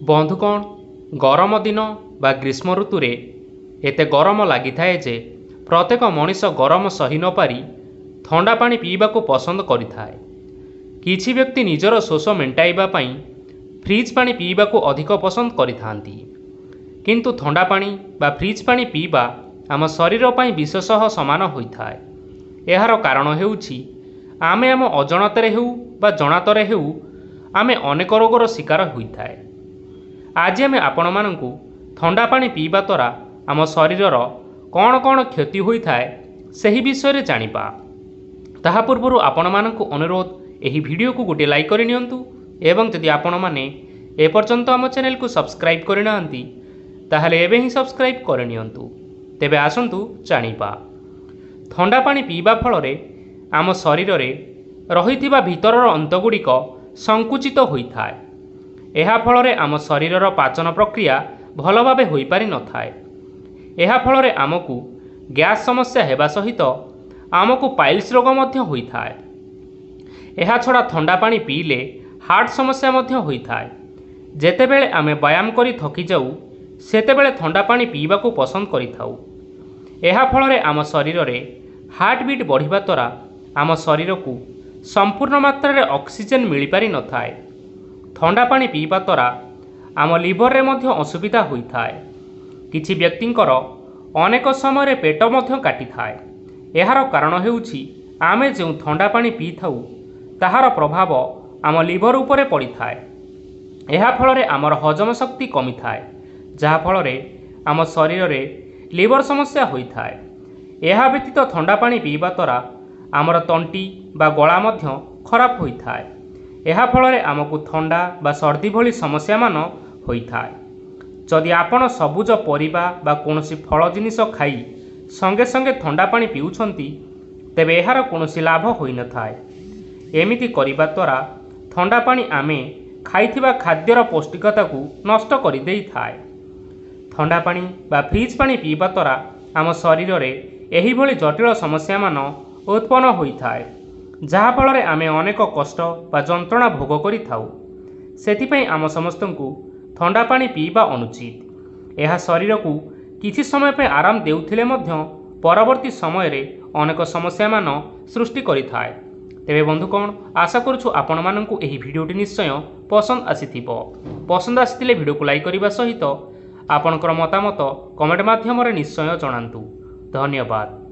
बंधुगण गरम दिन बा ग्रीष्म ऋतु रे एते गरम लगी थाए जे प्रत्येक मनीष गरम सही न पारी ठंडा पानी पीवा को पसंद करिथाए। किछि व्यक्ति निजर शोष मेंटाइबा पई फ्रिज पानी पीवा को अधिक पसंद करिथांती, किंतु ठंडा पानी बा फ्रिज पानी पीवा आम शरीर पई विशेषः समान होइथाए। एहार कारण हेउछि आमे आम अजणतरे हेउ बा जणातरे हेउ आमे अनेक रोगर शिकार होइथाए। आज आम आपण मानकु ठंडा पानी पीवा द्वारा आम शरीरर कौन कौन क्षति होता है सही विषय जानिबा। ताहा पूर्व आपण मानकु अनुरोध एही वीडियो को गोटे लाइक करि नियंतु एवं जदि आपण माने एपर्यंत आम चैनल को सब्सक्राइब करि नाहंती ताहले एबे ही सब्सक्राइब करि नियंतु। तेबे आसंतु जानिबा ठंडा पानी पीवा फल रे आम शरीर रे रहिथिबा भितरर अंतगुड़िक संकुचित होइथाए। एहा फल रे आम शरीरर पाचन प्रक्रिया भल भावे होई पारि न थाए। एहा फल रे आमकु गैस समस्या हेबा सहित आमकु पाइल्स रोग मध्य होइथाए। एहा छड़ा ठंडा पानी पीले हार्ट समस्या मध्य होइथाए। जेतेबेले आमे व्यायाम करी थकी जाऊ सेतेबेले ठंडा पानी पीवा को पसंद करिथाउ। एहा फल रे आम शरीर रे हार्ट बीट बढ़िबा द्वारा आम शरीर को संपूर्ण मात्रा रे ऑक्सीजन मिली पारि न थाए। ठंडा पानी पीवा द्वारा आम लिवर रे मध्य असुविधा होइथाए। किछि व्यक्तिंकर अनेक समय पेट मध्य काटी थाए। एहार कारण हेउछि आमे जो ठंडा पानी पी थाउ ताहार प्रभाव आम लिवर उपरे पड़ी थाए। एहा फल रे आमर हजम शक्ति कमी थाए, जहा फल रे आम शरीर रे लिवर समस्या होइथाए। एहा व्यतीत ठंडा पानी पीवा द्वारा आमर तंटी बा गला मध्य खराब होइथाए। एहा फल रे आमको ठंडा बा सर्दी भली समस्या मान होइथाए। जदि आपण सबुज परिबा बा कोनोसी फल जिनिस खाई संगे संगे ठंडा पानी पिउछंती तेबे एहार कोनोसी लाभ होई न थाए। एमिति करिबा द्वारा ठंडा पानी आमे खाइथिबा खाद्यर पौष्टिकता को नष्ट करि देई थाए। ठंडा पानी बा फ्रिज पानी पीवा द्वारा आम शरीर रे एही भली जटिल समस्या मान उत्पन्न होइथाए, जहा फल रे आमे अनेक कष्ट बा जंत्रणा भोग करि थाउ। सेथिपई आम समस्तंकु ठंडा पानी पीवा अनुचित। एहा शरीर को किछि समय पे आराम देउथिले मध्य परवर्ती समय रे अनेक समस्या मान सृष्टि करिथाए। तेबे बंधुगण आशा करूछु आपण माननकु एही भिडियोटी निश्चय पसंद आसीथिबो। पसंद आसीथिले भिडियो को लाइक करिबा सहित आपणकर मतामत कमेंट माध्यम रे निश्चय जणांतु। धन्यवाद।